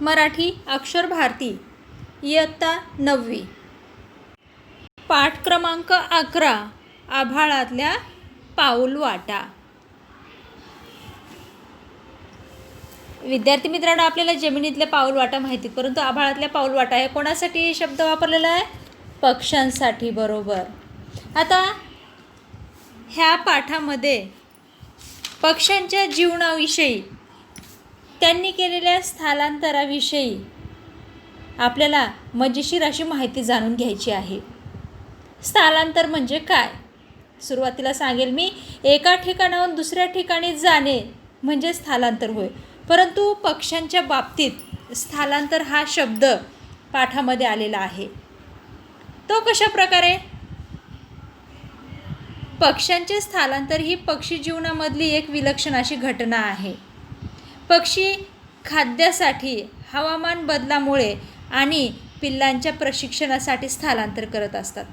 मराठी अक्षर भारती इयत्ता 9वी. पाठ क्रमांक 11. आभाळातल्या पाऊलवाटा. विद्यार्थी मित्रांनो, आपल्याला जमिनीतल्या पाऊलवाटा माहिती, परंतु आभाळातल्या पाऊलवाटा हे कोणासाठी शब्द वापरलेला आहे? पक्ष्यांसाठी. बरोबर. आता ह्या पाठामध्ये पक्ष्यांच्या जीवनाविषयी, त्यांनी केलेल्या स्थलांतराविषयी आपल्याला मजेशीर अशी माहिती जाणून घ्यायची आहे. स्थलांतर म्हणजे काय? सुरुवातीला सांगेल मी, एका ठिकाणाहून दुसऱ्या ठिकाणी जाणे म्हणजे स्थलांतर होय. परंतु पक्ष्यांच्या बाबतीत स्थलांतर हा शब्द पाठामध्ये आलेला आहे. तो कशा प्रकारे? पक्ष्यांचे स्थलांतर ही पक्षी जीवनामधली एक विलक्षण अशी घटना आहे. पक्षी खाद्यासाठी, हवामान बदलामुळे आणि पिल्लांच्या प्रशिक्षणासाठी स्थलांतर करत असतात.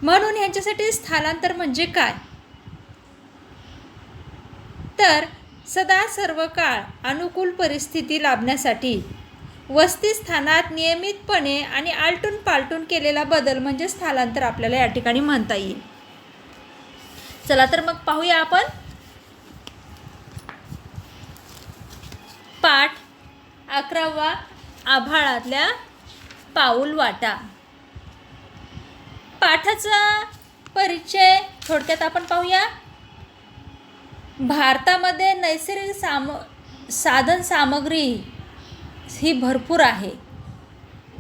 म्हणून यांच्यासाठी स्थलांतर म्हणजे काय? तर सदा सर्व काळ अनुकूल परिस्थिती लाभण्यासाठी वस्तीस्थानात नियमितपणे आणि आलटून पालटून केलेला बदल म्हणजे स्थलांतर आपल्याला या ठिकाणी म्हणता येईल. चला तर मग पाहूया आपण पाठ 11वा आभाळातल्या पाऊलवाटा. पाठाचा परिचय थोडक्यात आपण पाहूया. भारतामध्ये नैसर्गिक साधन सामग्री ही भरपूर आहे.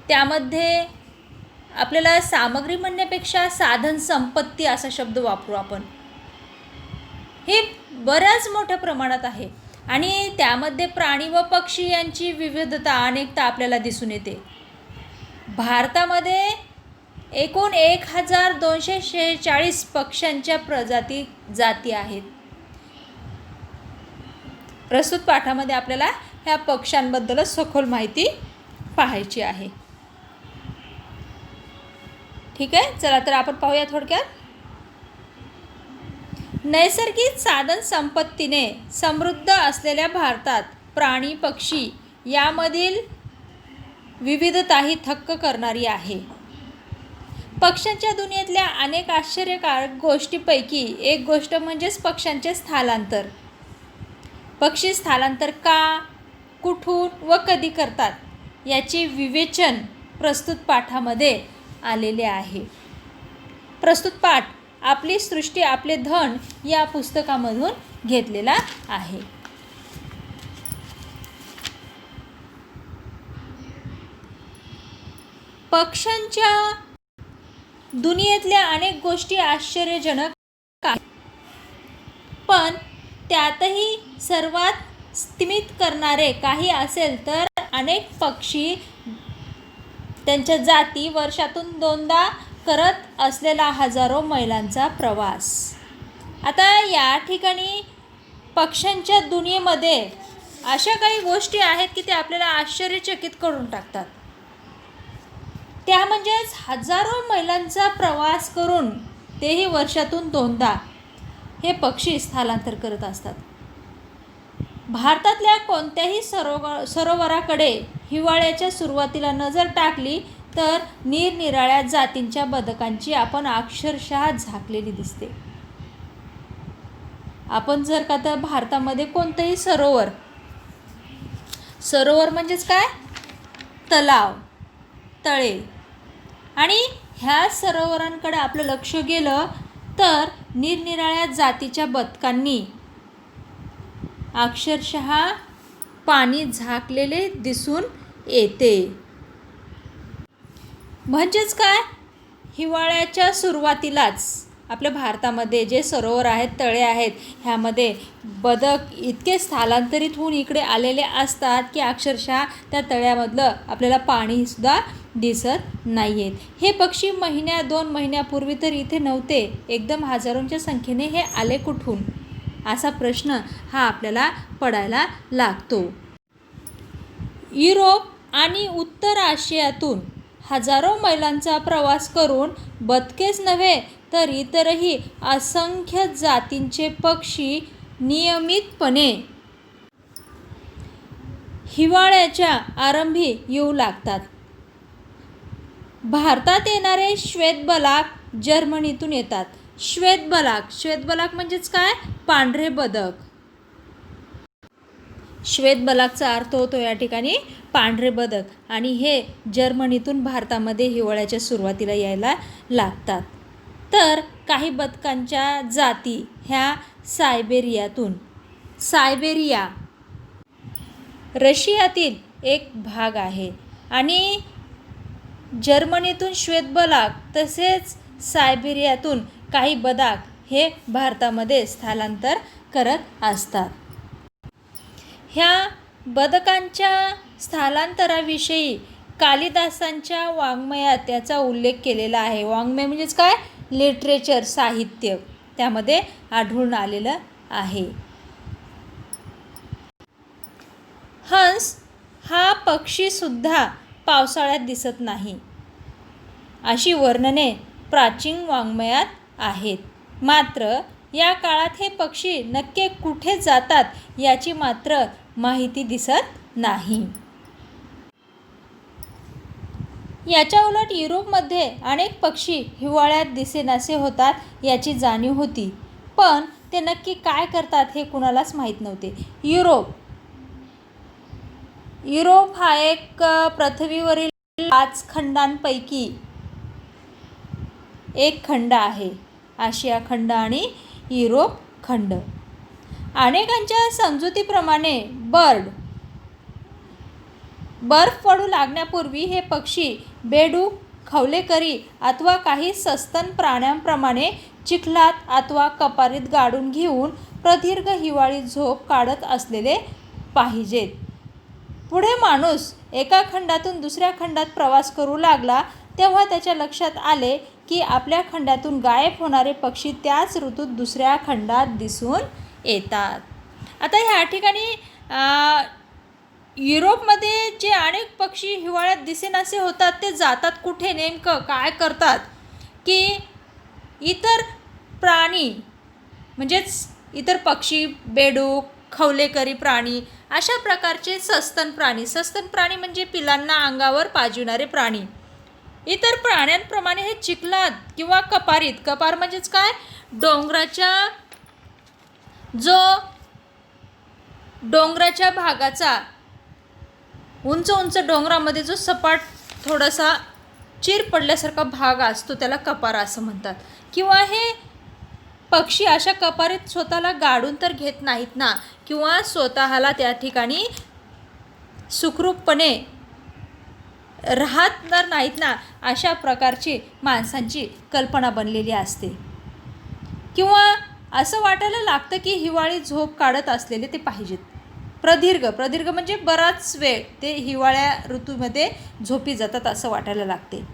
त्यामध्ये आपल्याला सामग्री म्हणण्यापेक्षा साधन संपत्ती असा शब्द वापरू आपण. हे बऱ्याच मोठ्या प्रमाणात आहे आणि त्यामध्ये प्राणी व पक्षी यांची विविधता, अनेकता आपल्याला दिसून येते. भारतामध्ये एकूण 1246 पक्ष्यांच्या जाती आहेत. प्रस्तुत पाठामध्ये आपल्याला ह्या पक्ष्यांबद्दलच सखोल माहिती पाहायची आहे. ठीक आहे, चला तर आपण पाहूया थोडक्यात. नैसर्गिक साधन संपत्तीने समृद्ध असलेल्या भारतात प्राणी पक्षी यामधील विविधता ही थक्क करणारी आहे. पक्ष्यांच्या दुनियेतल्या अनेक आश्चर्यकारक गोष्टींपैकी एक गोष्ट म्हणजेच पक्ष्यांचे स्थलांतर. पक्षी स्थलांतर का, कुठून व कधी करतात याचे विवेचन प्रस्तुत पाठामध्ये आलेले आहे. प्रस्तुत पाठ आपली सृष्टी आपले धन या पुस्तकामधून घेतलेला आहे. पक्ष्यांच्या दुनियेतल्या अनेक गोष्टी आश्चर्यजनक आहेत, पण त्यातही सर्वात स्तिमित करणारे काही असेल तर अनेक पक्षी त्यांच्या जाती वर्षातून 2दा करत असलेला हजारो मैलांचा प्रवास. आता या ठिकाणी पक्ष्यांच्या दुनियेमध्ये अशा काही गोष्टी आहेत की ते आपल्याला आश्चर्यचकित करून टाकतात. त्या म्हणजेच हजारो मैलांचा प्रवास करून, तेही वर्षातून 2दा, हे पक्षी स्थलांतर करत असतात. भारतातल्या कोणत्याही सरोवराकडे हिवाळ्याच्या सुरुवातीला नजर टाकली तर निरनिराळ्या जातींच्या बदकांची आपण अक्षरशः झाकलेली दिसते. आपण जर का तर भारतामध्ये कोणतंही सरोवर म्हणजेच काय? तलाव, तळे, आणि ह्या सरोवरांकडे आपलं लक्ष गेलं तर निरनिराळ्या जातीच्या बदकांनी अक्षरशः पाणी झाकलेले दिसून येते. म्हणजेच काय? हिवाळ्याच्या सुरुवातीलाच आपल्या भारतामध्ये जे सरोवर आहेत, तळे आहेत, ह्यामध्ये बदक इतके स्थलांतरित होऊन इकडे आलेले असतात की अक्षरशः त्या तळ्यामधलं आपल्याला पाणीसुद्धा दिसत नाही आहेत. हे पक्षी 1-2 महिन्यापूर्वी तर इथे नव्हते. एकदम हजारोंच्या संख्येने हे आले कुठून, असा प्रश्न हा आपल्याला पडायला लागतो. युरोप आणि उत्तर आशियातून हजारो मैलांचा प्रवास करून बदकेच नव्हे तर इतरही असंख्य जातींचे पक्षी नियमितपणे हिवाळ्याच्या आरंभी येऊ लागतात. भारतात येणारे श्वेतबलाक जर्मनीतून येतात. श्वेतबलाक म्हणजेच काय? पांढरे बदक. श्वेतबलाकचा अर्थ होतो या ठिकाणी पांढरे बदक, आणि हे जर्मनीतून भारतामध्ये हिवाळ्याच्या सुरुवातीला यायला लागतात. तर काही बदकांच्या जाती ह्या सायबेरिया रशियातील एक भाग आहे, आणि जर्मनीतून श्वेतबलाक तसेच सायबेरियातून काही बदक हे भारतामध्ये स्थलांतर करत असतात. ह्या बदकांच्या स्थलांतराविषयी कालिदासांच्या वाङ्मयात त्याचा उल्लेख केलेला आहे. वाङ्मय म्हणजेच काय? लिटरेचर, साहित्य, त्यामध्ये आढळून आलेलं आहे. हंस हा पक्षीसुद्धा पावसाळ्यात दिसत नाही अशी वर्णने प्राचीन वाङ्मयात आहेत. मात्र या काळात हे पक्षी नक्की कुठे जातात याची मात्र माहिती दिसत नाही. याच्या उलट युरोपमध्ये अनेक पक्षी हिवाळ्यात दिसेनासे होतात याची जाणीव होती, पण ते नक्की काय करतात हे कुणालाच माहीत नव्हते. युरोप हा एक पृथ्वीवरील 5 खंडांपैकी एक खंड आहे. आशिया खंड आणि युरोप खंड. अनेकांच्या समजुतीप्रमाणे बर्फ पडू लागण्यापूर्वी हे पक्षी बेडूक, खवलेकरी अथवा काही सस्तन प्राण्यांप्रमाणे चिखलात अथवा कपारीत गाडून घेऊन प्रदीर्घ हिवाळी झोप काढत असलेले पाहिजेत. पुढे माणूस एका खंडातून दुसऱ्या खंडात प्रवास करू लागला तेव्हा त्याच्या लक्षात आले की आपल्या खंडातून गायब होणारे पक्षी त्याच ऋतूत दुसऱ्या खंडात दिसून येतात. आता ह्या ठिकाणी युरोपमध्ये जे अनेक पक्षी हिवाळ्यात दिसेनासे होतात ते जातात कुठे, नेमकं काय करतात की इतर प्राणी म्हणजेच इतर पक्षी, बेडूक, खवलेकरी प्राणी अशा प्रकारचे सस्तन प्राणी म्हणजे पिलांना अंगावर पाजविणारे प्राणी इतर प्राण्यांप्रमाणे हे चिखलात किंवा कपार म्हणजेच काय? डोंगराच्या भागाचा उंच डोंगरामध्ये जो सपाट थोडासा चिर पडल्यासारखा भाग असतो त्याला कपार असं म्हणतात. किंवा हे पक्षी अशा कपारीत स्वतःला गाडून तर घेत नाहीत ना, किंवा स्वतःला त्या ठिकाणी सुखरूपपणे राहत नाहीत ना, अशा प्रकारची माणसांची कल्पना बनलेली असते. किंवा असं वाटायला लागतं की हिवाळी झोप काढत असलेले ते पाहिजेत. प्रदीर्घ म्हणजे बराच वेळ ते हिवाळ्या ऋतूमध्ये झोपी जातात असं वाटायला लागते.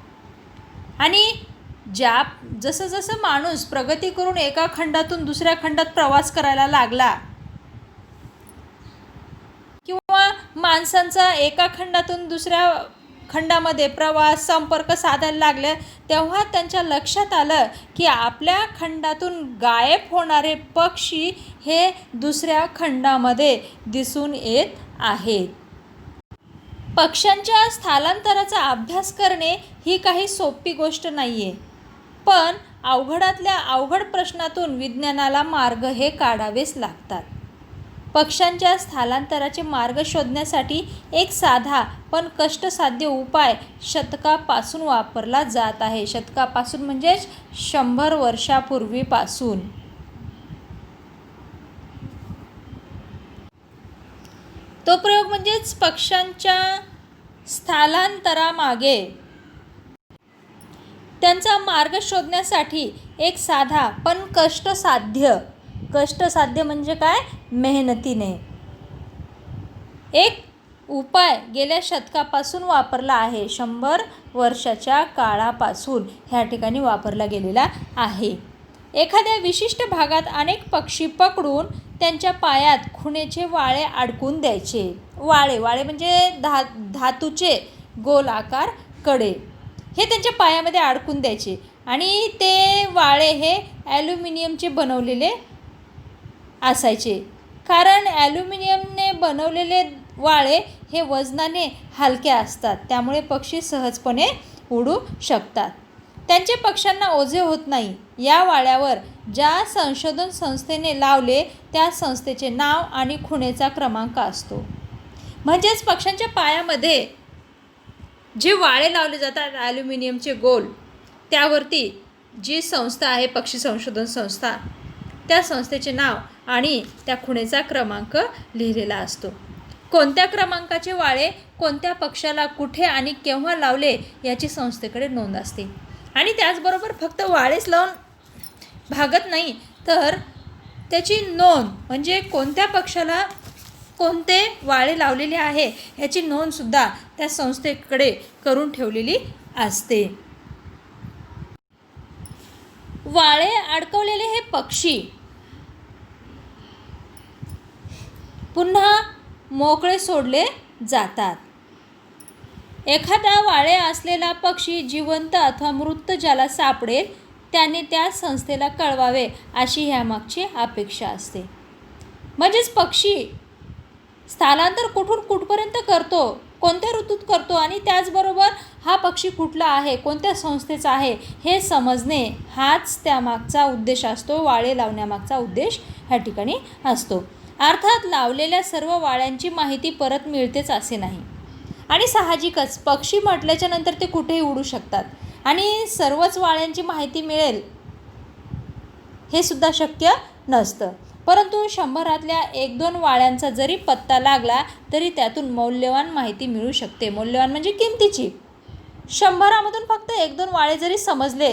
आणि जसं माणूस प्रगती करून एका खंडातून दुसऱ्या खंडात प्रवास करायला लागला किंवा माणसांचा एका खंडातून दुसऱ्या खंडामध्ये प्रवास संपर्क साधायला लागले तेव्हा त्यांच्या लक्षात आलं की आपल्या खंडातून गायब होणारे पक्षी हे दुसऱ्या खंडामध्ये दिसून येत आहेत. पक्ष्यांच्या स्थलांतराचा अभ्यास करणे ही काही सोपी गोष्ट नाही आहे, पण अवघडातल्या अवघड प्रश्नातून विज्ञानाला मार्ग हे काढावेच लागतात. पक्ष्यांच्या स्थलांतराचे मार्ग शोधण्यासाठी एक साधा पण कष्टसाध्य उपाय शतकापासून वापरला जात आहे. शतकापासून म्हणजेच 100 वर्षापूर्वीपासून. तो प्रयोग म्हणजेच पक्ष्यांच्या स्थलांतरामागे त्यांचा मार्ग शोधण्यासाठी एक साधा पण कष्टसाध्य म्हणजे काय? मेहनतीने एक उपाय गेल्या शतकापासून वापरला आहे. 100 वर्षाच्या काळापासून ह्या ठिकाणी वापरला गेलेला आहे. एखाद्या विशिष्ट भागात अनेक पक्षी पकडून त्यांच्या पायात खुणेचे वाळे अडकून द्यायचे. वाळे म्हणजे धातूचे गोल आकार कडे हे त्यांच्या पायामध्ये अडकून द्यायचे, आणि ते वाळे हे ॲल्युमिनियमचे बनवलेले असायचे. कारण ॲल्युमिनियमने बनवलेले वाळे हे वजनाने हलके असतात, त्यामुळे पक्षी सहजपणे उडू शकतात. त्यांचे पक्ष्यांना ओझे होत नाही. या वाड्यावर ज्या संशोधन संस्थेने लावले त्या संस्थेचे नाव आणि खुणेचा क्रमांक असतो. म्हणजेच पक्ष्यांच्या पायामध्ये जे वाळे लावले जातात ॲल्युमिनियमचे गोल, त्यावरती जी संस्था आहे पक्षी संशोधन संस्था, त्या संस्थेचे नाव आणि त्या खुणेचा क्रमांक लिहिलेला असतो. कोणत्या क्रमांकाचे वाळे कोणत्या पक्ष्याला कुठे आणि केव्हा लावले याची संस्थेकडे नोंद असते. आणि त्याचबरोबर फक्त वाळेच लावून भागत नाही, तर त्याची नोंद म्हणजे कोणत्या पक्षाला कोणते वाळे लावलेले आहे ह्याची नोंदसुद्धा त्या संस्थेकडे करून ठेवलेली असते. वाळे अडकवलेले हे पक्षी पुन्हा मोकळे सोडले जातात. एखादा वाळे असलेला पक्षी जिवंत अथवा मृत ज्याला सापडेल त्याने त्या संस्थेला कळवावे अशी ह्यामागची अपेक्षा असते. म्हणजेच पक्षी स्थलांतर कुठून कुठपर्यंत करतो, कोणत्या ऋतूत करतो आणि त्याचबरोबर हा पक्षी कुठला आहे, कोणत्या संस्थेचा आहे हे समजणे हाच त्यामागचा उद्देश असतो. वाळे लावण्यामागचा उद्देश ह्या ठिकाणी असतो. अर्थात लावलेल्या सर्व वाळ्यांची माहिती परत मिळतेच असे नाही. आणि साहजिकच पक्षी म्हटल्याच्या नंतर ते कुठेही उडू शकतात आणि सर्वच वाळ्यांची माहिती मिळेल हे सुद्धा शक्य नसतं. परंतु 100रातल्या 1-2 वाळ्यांचा जरी पत्ता लागला तरी त्यातून मौल्यवान माहिती मिळू शकते. मौल्यवान म्हणजे किमतीची. 100मधून फक्त 1-2 वाळे जरी समजले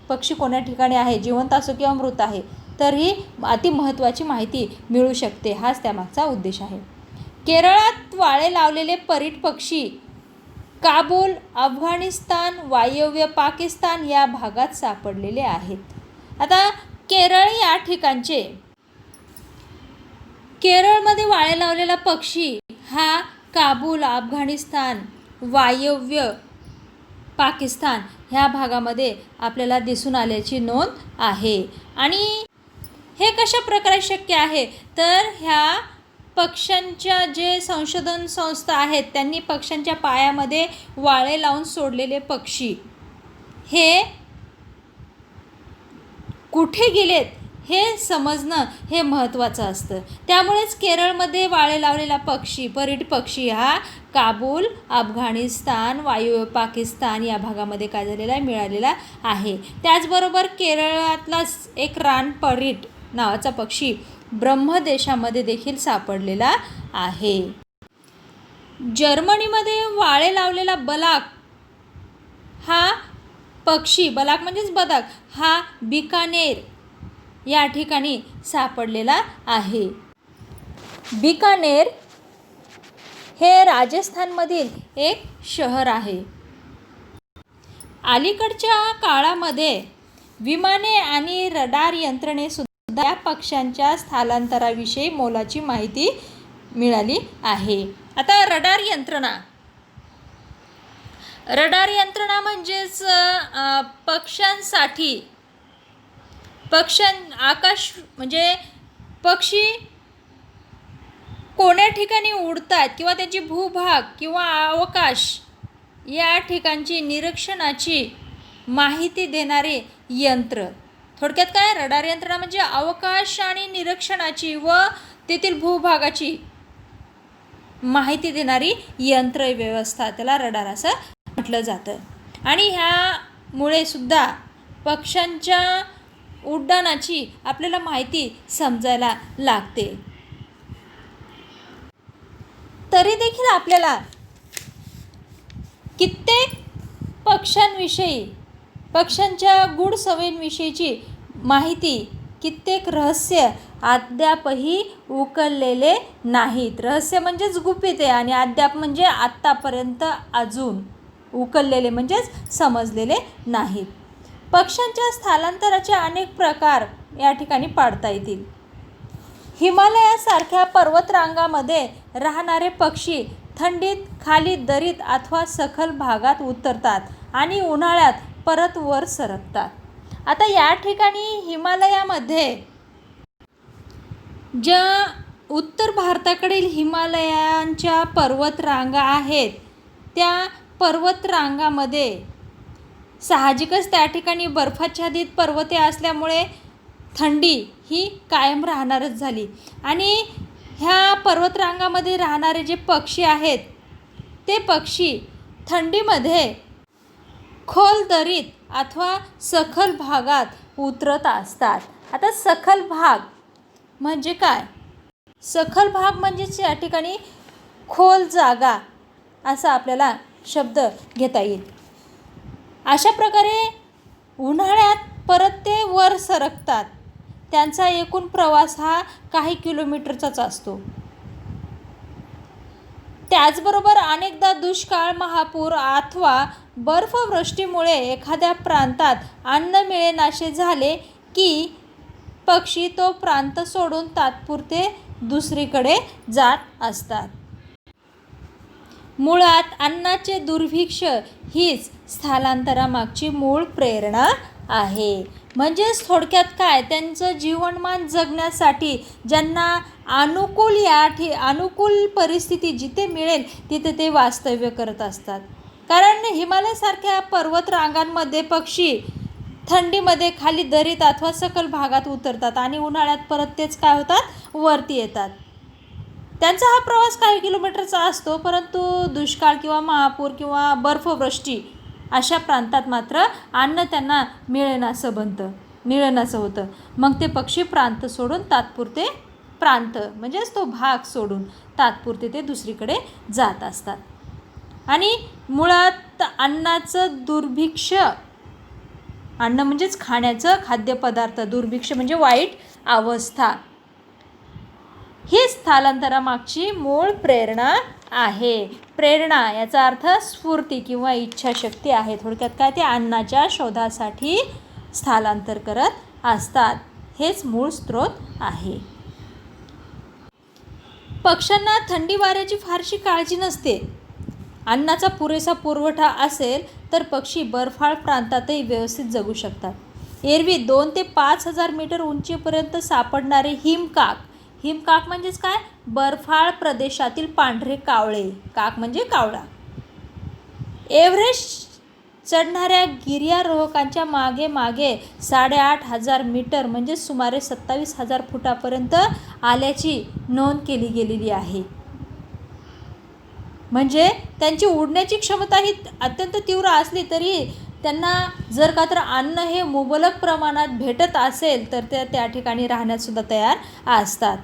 पक्षी कोण्या ठिकाणी आहे, जिवंत असो किंवा मृत आहे, तर ही अति महत्त्वाची माहिती मिळू शकते. हाच त्यामागचा उद्देश आहे. केरळात वाळे लावलेले परीट पक्षी काबूल, अफगाणिस्तान, वायव्य पाकिस्तान या भागात सापडलेले आहेत. आता केरळ या ठिकाणचे केरळमध्ये वाळे लावलेला पक्षी हा काबूल, अफगाणिस्तान, वायव्य पाकिस्तान ह्या भागामध्ये आपल्याला दिसून आल्याची नोंद आहे. आणि हे कशा प्रकारे शक्य आहे, तर ह्या पक्ष्यांच्या जे संशोधन संस्था आहेत त्यांनी पक्ष्यांच्या पायामध्ये वाळे लावून सोडलेले पक्षी हे कुठे गेलेत हे समजणं हे महत्त्वाचं असतं. त्यामुळेच केरळमध्ये वाळे लावलेला पक्षी, परीट पक्षी हा काबूल, अफगाणिस्तान, वायव्य पाकिस्तान या भागामध्ये काय झालेला आहे, मिळालेला आहे. त्याचबरोबर केरळातलाच एक रानपरीट नावाचा पक्षी ब्रह्मदेशामध्ये देखील सापडलेला आहे. जर्मनीमध्ये वाळे लावलेला बलाक हा पक्षी, बलाक म्हणजेच बदक, हा बिकानेर या ठिकाणी सापडलेला आहे. बिकानेर हे राजस्थानमधील एक शहर आहे. अलीकडच्या काळामध्ये विमाने आणि रडार यंत्रणेसुद्धा या पक्ष्यांच्या स्थलांतराविषयी मोलाची माहिती मिळाली आहे. आता रडार यंत्रणा म्हणजेच पक्ष्यांसाठी आकाश म्हणजे पक्षी कोण्या ठिकाणी उडतात किंवा त्यांची भूभाग किंवा अवकाश या ठिकाणची निरीक्षणाची माहिती देणारे यंत्र. थोडक्यात काय, रडार यंत्रणा म्हणजे अवकाश आणि निरीक्षणाची व तेथील भूभागाची माहिती देणारी यंत्र व्यवस्था, त्याला रडार असं म्हटलं जातं. आणि ह्यामुळे सुद्धा पक्ष्यांच्या उड्डाणाची आपल्याला माहिती समजायला लागते. तरी देखील आपल्याला कित्येक पक्ष्यांविषयी, पक्ष्यांच्या गूढ सवयींविषयीची माहिती, कित्येक रहस्य अद्यापही उकललेले नाहीत. रहस्य म्हणजेच गुपित आहे आणि अद्याप म्हणजे आत्तापर्यंत अजून उकललेले म्हणजेच समजलेले नाहीत. पक्ष्यांच्या स्थलांतराचे अनेक प्रकार या ठिकाणी पाडता येतील. हिमालयासारख्या पर्वतरांगामध्ये राहणारे पक्षी थंडीत खाली दरीत अथवा सखल भागात उतरतात आणि उन्हाळ्यात परत वर सरकतात. आता या ठिकाणी हिमालयामध्ये ज्या उत्तर भारताकडील हिमालयांच्या पर्वतरांगा आहेत, त्या पर्वतरांगामध्ये साहजिकच त्या ठिकाणी बर्फाच्छादित पर्वते असल्यामुळे थंडी ही कायम राहणारच झाली. आणि ह्या पर्वतरांगामध्ये राहणारे जे पक्षी आहेत ते पक्षी थंडीमध्ये खोल दरीत अथवा सखल भागात उतरत असतात. आता सखल भाग म्हणजे काय? सखल भाग म्हणजेच या ठिकाणी खोल जागा असा आपल्याला शब्द घेता येईल. अशा प्रकारे उन्हाळ्यात परत ते वर सरकतात. त्यांचा एकूण प्रवास हा काही किलोमीटरचाच असतो. त्याचबरोबर अनेकदा दुष्काळ, महापूर अथवा बर्फवृष्टीमुळे एखाद्या प्रांतात अन्न मिळेनासे झाले की पक्षी तो प्रांत सोडून तात्पुरते दुसरीकडे जात असतात. मुळात अन्नाचे दुर्भिक्ष्य हीच स्थलांतरामागची मूळ प्रेरणा आहे. म्हणजेच थोडक्यात काय, त्यांचं जीवनमान जगण्यासाठी ज्यांना अनुकूल परिस्थिती जिथे मिळेल तिथे ते वास्तव्य करत असतात. कारण हिमालयासारख्या पर्वतरांगांमध्ये पक्षी थंडीमध्ये खाली दरीत अथवा सखल भागात उतरतात आणि उन्हाळ्यात परत तेच काय होतात, वरती येतात. त्यांचा हा प्रवास काही किलोमीटरचा असतो, परंतु दुष्काळ किंवा महापूर किंवा बर्फवृष्टी अशा प्रांतात मात्र अन्न त्यांना मिळेनासं होतं. मग ते पक्षी प्रांत सोडून तात्पुरते म्हणजेच तो भाग सोडून तात्पुरते ते दुसरीकडे जात असतात. आणि मुळात अन्नाचं दुर्भिक्ष्य, अन्न म्हणजेच खाण्याचं खाद्यपदार्थ, दुर्भिक्ष्य म्हणजे वाईट अवस्था, ही स्थलांतरामागची मूळ प्रेरणा आहे. प्रेरणा याचा अर्थ स्फूर्ती किंवा इच्छाशक्ती आहे. थोडक्यात काय, ते अन्नाच्या शोधासाठी स्थलांतर करत असतात. हेच मूळ स्रोत आहे. पक्ष्यांना थंडी वाऱ्याची फारशी काळजी नसते. अन्नाचा पुरेसा पुरवठा असेल तर पक्षी बर्फाळ प्रांतातही व्यवस्थित जगू शकतात. एरवी 2 ते 5,000 मीटर उंचीपर्यंत सापडणारे हिमकाक म्हणजेच काय, बर्फाळ प्रदेशातील पांढरे कावळे, काक म्हणजे कावळा, एव्हरेस्ट चढणाऱ्या गिर्यारोहकांच्या मागे 8,500 मीटर म्हणजे सुमारे 27,000 फुटापर्यंत आल्याची नोंद केली गेलेली आहे. म्हणजे त्यांची उडण्याची क्षमता ही अत्यंत तीव्र असली तरी त्यांना जर का तर अन्न हे मुबलक प्रमाणात भेटत असेल तर ते त्या ठिकाणी राहण्यासुद्धा तयार असतात.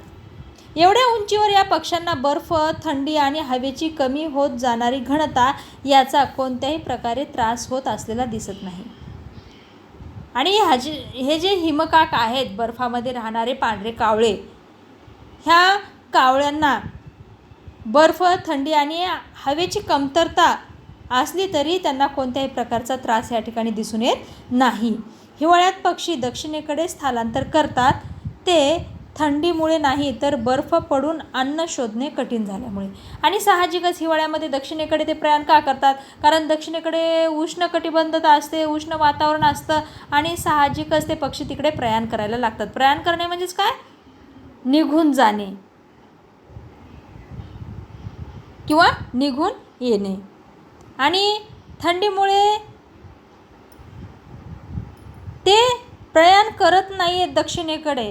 एवढ्या उंचीवर या पक्ष्यांना बर्फ, थंडी आणि हवेची कमी होत जाणारी घनता याचा कोणत्याही प्रकारे त्रास होत असलेला दिसत नाही. आणि हे जे हिमकाक आहेत, बर्फामध्ये राहणारे पांढरे कावळे, ह्या कावळ्यांना बर्फ, थंडी आणि हवेची कमतरता असली तरी त्यांना कोणत्याही प्रकारचा त्रास या ठिकाणी दिसून येत नाही. हिवाळ्यात पक्षी दक्षिणेकडे स्थलांतर करतात, ते थंडीमुळे नाही तर बर्फ पडून अन्न शोधणे कठीण झाल्यामुळे. आणि साहजिकच हिवाळ्यामध्ये दक्षिणेकडे ते प्रयाण का करतात? कारण दक्षिणेकडे उष्ण कटिबंधता असते, उष्ण वातावरण असतं आणि साहजिकच ते पक्षी तिकडे प्रयाण करायला लागतात. प्रयाण करणे म्हणजेच काय, निघून जाणे किंवा निघून येणे. आणि थंडीमुळे ते प्रयाण करत नाही आहेत दक्षिणेकडे,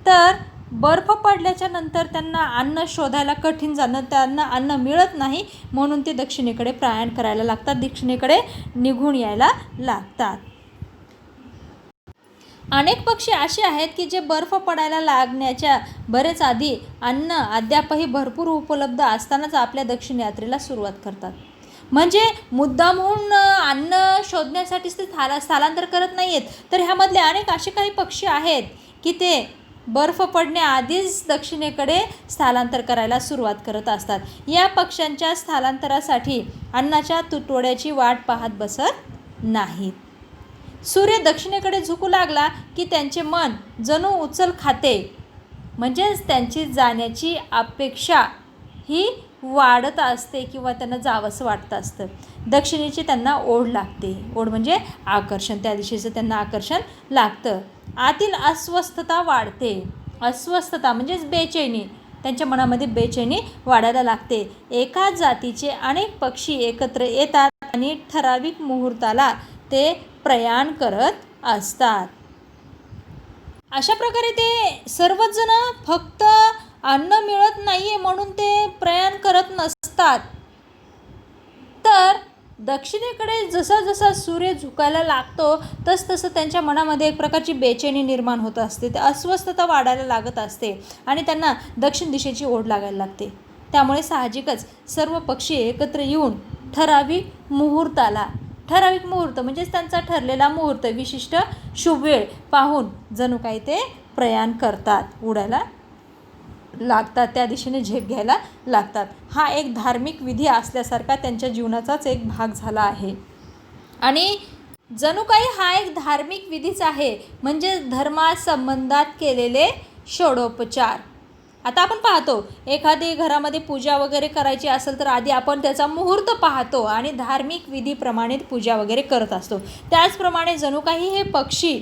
तर बर्फ पडल्याच्या नंतर त्यांना अन्न शोधायला कठीण जाणं, त्यांना अन्न मिळत नाही म्हणून ते दक्षिणेकडे प्रयाण करायला लागतात, दक्षिणेकडे निघून यायला लागतात. अनेक पक्षी असे आहेत की जे बर्फ पडायला लागण्याच्या बरेच आधी अन्न अद्यापही भरपूर उपलब्ध असतानाच आपल्या दक्षिण यात्रेला सुरुवात करतात. म्हणजे मुद्दामहून अन्न शोधण्यासाठीच ते स्थलांतर करत नाही आहेत. तर ह्यामधले अनेक असे काही पक्षी आहेत की ते बर्फ पडण्याआधीच दक्षिणेकडे स्थलांतर करायला सुरुवात करत असतात. या पक्ष्यांच्या स्थलांतरासाठी अन्नाच्या तुटवड्याची वाट पाहत बसत नाहीत. सूर्य दक्षिणेकडे झुकू लागला की त्यांचे मन जणू उचल खाते, म्हणजेच त्यांची जाण्याची अपेक्षा ही वाढत असते किंवा त्यांना जावंसं वाटतं असतं. दक्षिणेची त्यांना ओढ लागते. ओढ म्हणजे आकर्षण, त्या दिशेचं त्यांना आकर्षण लागतं. आतील अस्वस्थता वाढते. अस्वस्थता म्हणजेच बेचैनी, त्यांच्या मनामध्ये बेचैनी वाढायला लागते. एकाच जातीचे अनेक पक्षी एकत्र येतात आणि ठराविक मुहूर्ताला ते प्रयाण करत असतात. अशा प्रकारे ते सर्वच जण फक्त अन्न मिळत नाही आहे म्हणून ते प्रयाण करत नसतात, तर दक्षिणेकडे जसा जसा सूर्य झुकायला लागतो तसतसं त्यांच्या मनामध्ये एक प्रकारची बेचैनी निर्माण होत असते. ते अस्वस्थता वाढायला लागत असते आणि त्यांना दक्षिण दिशेची ओढ लागायला लागते. त्यामुळे साहजिकच सर्व पक्षी एकत्र येऊन ठराविक मुहूर्त म्हणजेच त्यांचा ठरलेला मुहूर्त, विशिष्ट शुभ वेळ पाहून जणू काही ते प्रयाण करतात, उडायला लागतात, त्या दिशेने झेप घ्यायला लागतात. हा एक धार्मिक विधी असल्यासारखा त्यांच्या जीवनाचाच एक भाग झाला आहे. आणि जणू काही हा एक धार्मिक विधीच आहे, म्हणजे धर्मासंबंधात केलेले षोडोपचार. आता आपण पाहतो एखादी घरामध्ये पूजा वगैरे करायची असेल तर आधी आपण त्याचा मुहूर्त पाहतो आणि धार्मिक विधीप्रमाणे पूजा वगैरे करत असतो. त्याचप्रमाणे जणू काही हे पक्षी,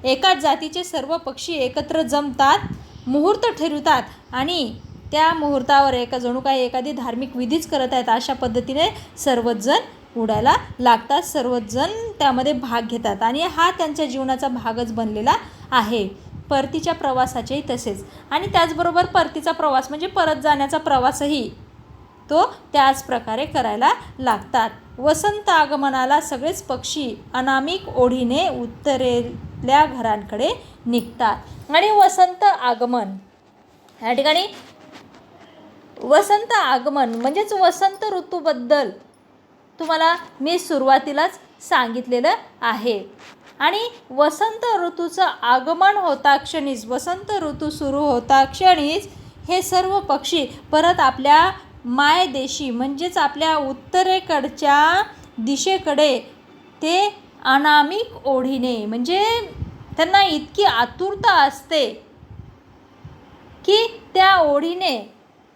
एकाच जातीचे सर्व पक्षी एकत्र जमतात, मुहूर्त ठरवतात आणि त्या मुहूर्तावर जणू काही एखादी धार्मिक विधीच करत आहेत. अशा पद्धतीने सर्वच जण उडायला लागतात, सर्वच जण त्यामध्ये भाग घेतात आणि हा त्यांच्या जीवनाचा भागच बनलेला आहे. परतीच्या प्रवासाचेही तसेच. आणि त्याचबरोबर परतीचा प्रवास म्हणजे परत जाण्याचा प्रवासही तो त्याच प्रकारे करायला लागतात. वसंत आगमनाला सगळेच पक्षी अनामिक ओढीने उत्तरेतल्या घरांकडे निघतात. आणि वसंत आगमन, या ठिकाणी वसंत आगमन म्हणजेच वसंत ऋतूबद्दल तुम्हाला मी सुरुवातीलाच सांगितलेलं आहे. आणि वसंत ऋतूचं आगमन होता क्षणीच, वसंत ऋतू सुरू होता क्षणीच हे सर्व पक्षी परत आपल्या मायदेशी म्हणजेच आपल्या उत्तरेकडच्या दिशेकडे ते अनामिक ओढीने, म्हणजे त्यांना इतकी आतुरता असते की त्या ओढीने,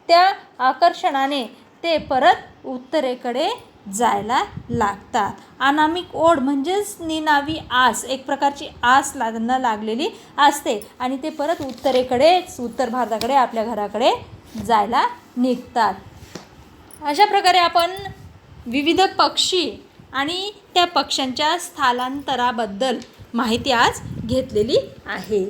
त्या आकर्षणाने ते परत उत्तरेकडे जायला लागतात. अनामिक ओढ म्हणजेच निनावी आस, एक प्रकारची आस लागलेली असते आणि ते परत उत्तर भारताकडे, आपल्या घराकडे जायला निघतात. अशा प्रकारे आपण विविध पक्षी आणि त्या पक्ष्यांच्या स्थलांतराबद्दल माहिती आज घेतलेली आहे.